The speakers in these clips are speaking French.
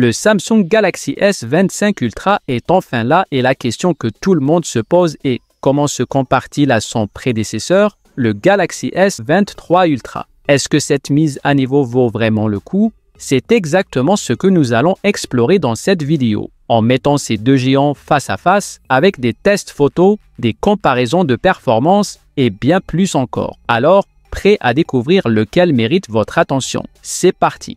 Le Samsung Galaxy S25 Ultra est enfin là et la question que tout le monde se pose est comment se compare-t-il à son prédécesseur, le Galaxy S23 Ultra? Est-ce que cette mise à niveau vaut vraiment le coup? C'est exactement ce que nous allons explorer dans cette vidéo, en mettant ces deux géants face à face avec des tests photos, des comparaisons de performance et bien plus encore. Alors, prêt à découvrir lequel mérite votre attention? C'est parti!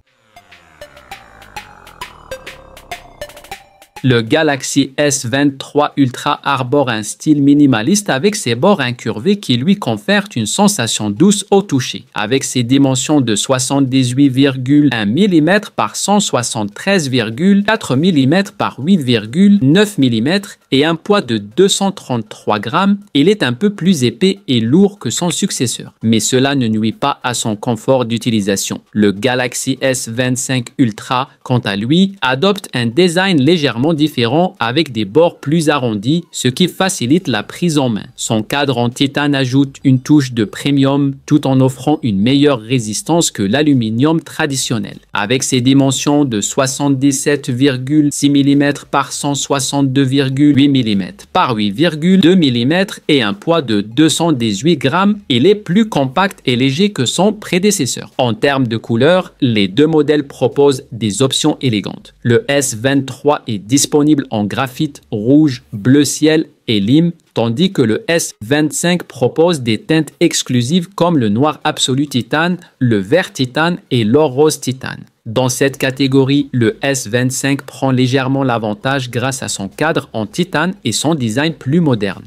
Le Galaxy S23 Ultra arbore un style minimaliste avec ses bords incurvés qui lui confèrent une sensation douce au toucher. Avec ses dimensions de 78,1 mm par 173,4 mm par 8,9 mm et un poids de 233 grammes, il est un peu plus épais et lourd que son successeur. Mais cela ne nuit pas à son confort d'utilisation. Le Galaxy S25 Ultra, quant à lui, adopte un design légèrement différent avec des bords plus arrondis, ce qui facilite la prise en main. Son cadre en titane ajoute une touche de premium tout en offrant une meilleure résistance que l'aluminium traditionnel. Avec ses dimensions de 77,6 mm par 162,8 mm par 8,2 mm et un poids de 218 grammes, il est plus compact et léger que son prédécesseur. En termes de couleurs, les deux modèles proposent des options élégantes. Le S23 est disponible en graphite, rouge, bleu ciel et lime, tandis que le S25 propose des teintes exclusives comme le noir absolu titane, le vert titane et l'or rose titane. Dans cette catégorie, le S25 prend légèrement l'avantage grâce à son cadre en titane et son design plus moderne.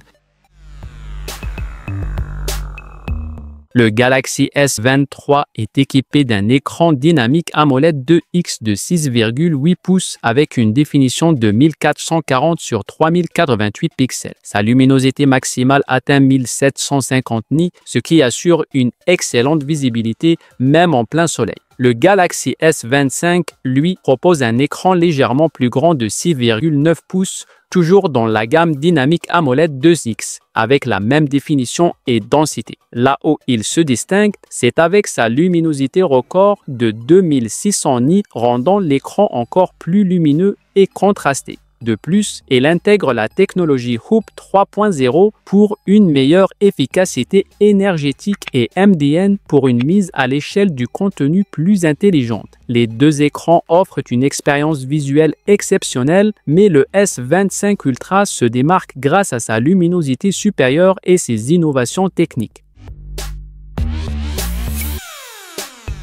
Le Galaxy S23 est équipé d'un écran dynamique AMOLED 2X de 6,8 pouces avec une définition de 1440 sur 3088 pixels. Sa luminosité maximale atteint 1750 nits, ce qui assure une excellente visibilité même en plein soleil. Le Galaxy S25, lui, propose un écran légèrement plus grand de 6,9 pouces, toujours dans la gamme dynamique AMOLED 2X, avec la même définition et densité. Là où il se distingue, c'est avec sa luminosité record de 2600 nits, rendant l'écran encore plus lumineux et contrasté. De plus, il intègre la technologie Hoop 3.0 pour une meilleure efficacité énergétique et MDN pour une mise à l'échelle du contenu plus intelligente. Les deux écrans offrent une expérience visuelle exceptionnelle, mais le S25 Ultra se démarque grâce à sa luminosité supérieure et ses innovations techniques.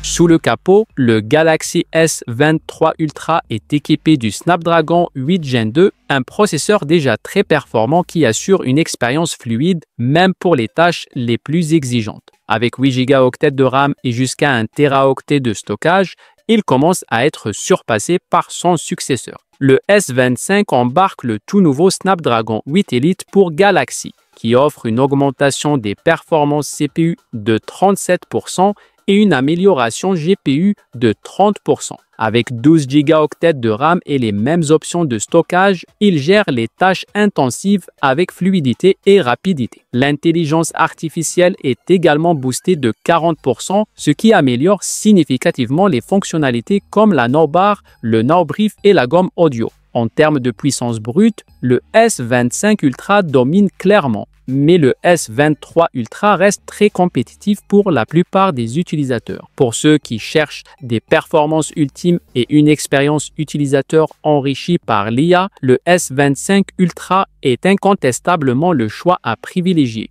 Sous le capot, le Galaxy S23 Ultra est équipé du Snapdragon 8 Gen 2, un processeur déjà très performant qui assure une expérience fluide même pour les tâches les plus exigeantes. Avec 8 Go de RAM et jusqu'à 1 Teraoctet de stockage, il commence à être surpassé par son successeur. Le S25 embarque le tout nouveau Snapdragon 8 Elite pour Galaxy, qui offre une augmentation des performances CPU de 37% et une amélioration GPU de 30%. Avec 12 Go de RAM et les mêmes options de stockage, il gère les tâches intensives avec fluidité et rapidité. L'intelligence artificielle est également boostée de 40%, ce qui améliore significativement les fonctionnalités comme la Nowbar, le Nowbrief et la gomme audio. En termes de puissance brute, le S25 Ultra domine clairement, mais le S23 Ultra reste très compétitif pour la plupart des utilisateurs. Pour ceux qui cherchent des performances ultimes et une expérience utilisateur enrichie par l'IA, le S25 Ultra est incontestablement le choix à privilégier.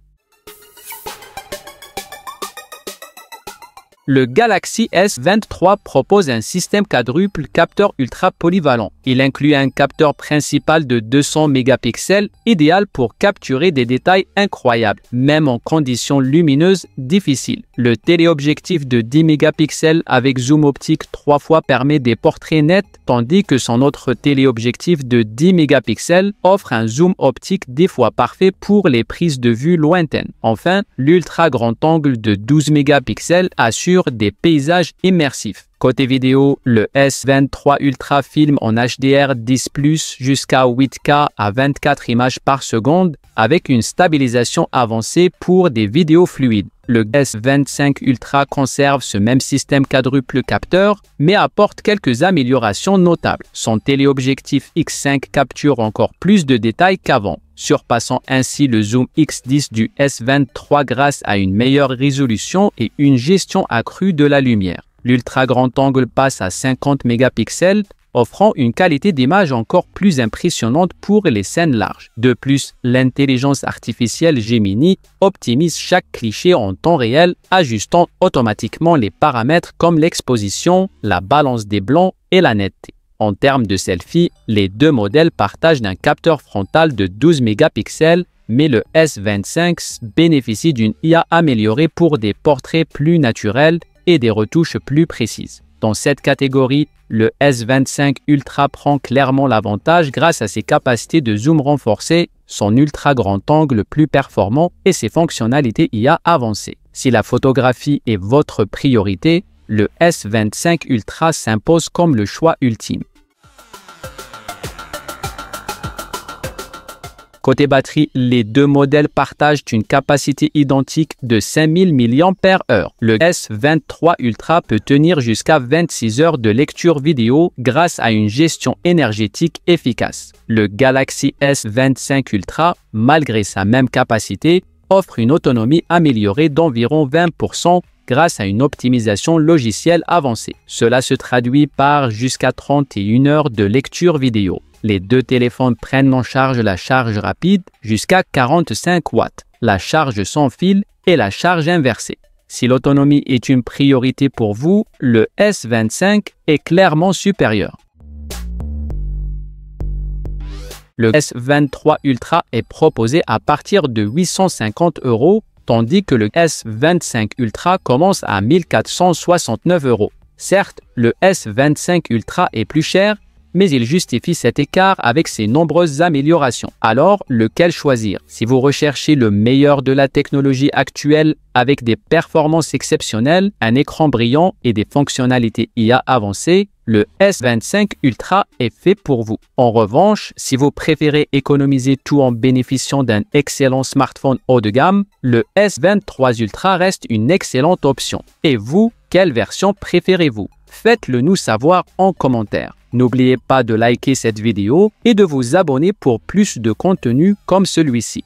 Le Galaxy S23 propose un système quadruple capteur ultra polyvalent. Il inclut un capteur principal de 200 mégapixels, idéal pour capturer des détails incroyables, même en conditions lumineuses difficiles. Le téléobjectif de 10 mégapixels avec zoom optique 3 fois permet des portraits nets, tandis que son autre téléobjectif de 10 mégapixels offre un zoom optique 10 fois parfait pour les prises de vue lointaines. Enfin, l'ultra grand angle de 12 mégapixels assure des paysages immersifs. Côté vidéo, le S23 Ultra filme en HDR10+ jusqu'à 8K à 24 images par seconde avec une stabilisation avancée pour des vidéos fluides. Le S25 Ultra conserve ce même système quadruple capteur, mais apporte quelques améliorations notables. Son téléobjectif X5 capture encore plus de détails qu'avant, surpassant ainsi le zoom X10 du S23 grâce à une meilleure résolution et une gestion accrue de la lumière. L'ultra grand angle passe à 50 mégapixels, offrant une qualité d'image encore plus impressionnante pour les scènes larges. De plus, l'intelligence artificielle Gemini optimise chaque cliché en temps réel, ajustant automatiquement les paramètres comme l'exposition, la balance des blancs et la netteté. En termes de selfie, les deux modèles partagent un capteur frontal de 12 mégapixels, mais le S25 bénéficie d'une IA améliorée pour des portraits plus naturels et des retouches plus précises. Dans cette catégorie, le S25 Ultra prend clairement l'avantage grâce à ses capacités de zoom renforcées, son ultra grand angle plus performant et ses fonctionnalités IA avancées. Si la photographie est votre priorité, le S25 Ultra s'impose comme le choix ultime. Côté batterie, les deux modèles partagent une capacité identique de 5000 mAh. Le S23 Ultra peut tenir jusqu'à 26 heures de lecture vidéo grâce à une gestion énergétique efficace. Le Galaxy S25 Ultra, malgré sa même capacité, offre une autonomie améliorée d'environ 20% grâce à une optimisation logicielle avancée. Cela se traduit par jusqu'à 31 heures de lecture vidéo. Les deux téléphones prennent en charge la charge rapide jusqu'à 45 watts, la charge sans fil et la charge inversée. Si l'autonomie est une priorité pour vous, le S25 est clairement supérieur. Le S23 Ultra est proposé à partir de 850 €, tandis que le S25 Ultra commence à 1469 €. Certes, le S25 Ultra est plus cher, mais il justifie cet écart avec ses nombreuses améliorations. Alors, lequel choisir? Si vous recherchez le meilleur de la technologie actuelle avec des performances exceptionnelles, un écran brillant et des fonctionnalités IA avancées, le S25 Ultra est fait pour vous. En revanche, si vous préférez économiser tout en bénéficiant d'un excellent smartphone haut de gamme, le S23 Ultra reste une excellente option. Et vous, quelle version préférez-vous? Faites-le nous savoir en commentaire. N'oubliez pas de liker cette vidéo et de vous abonner pour plus de contenu comme celui-ci.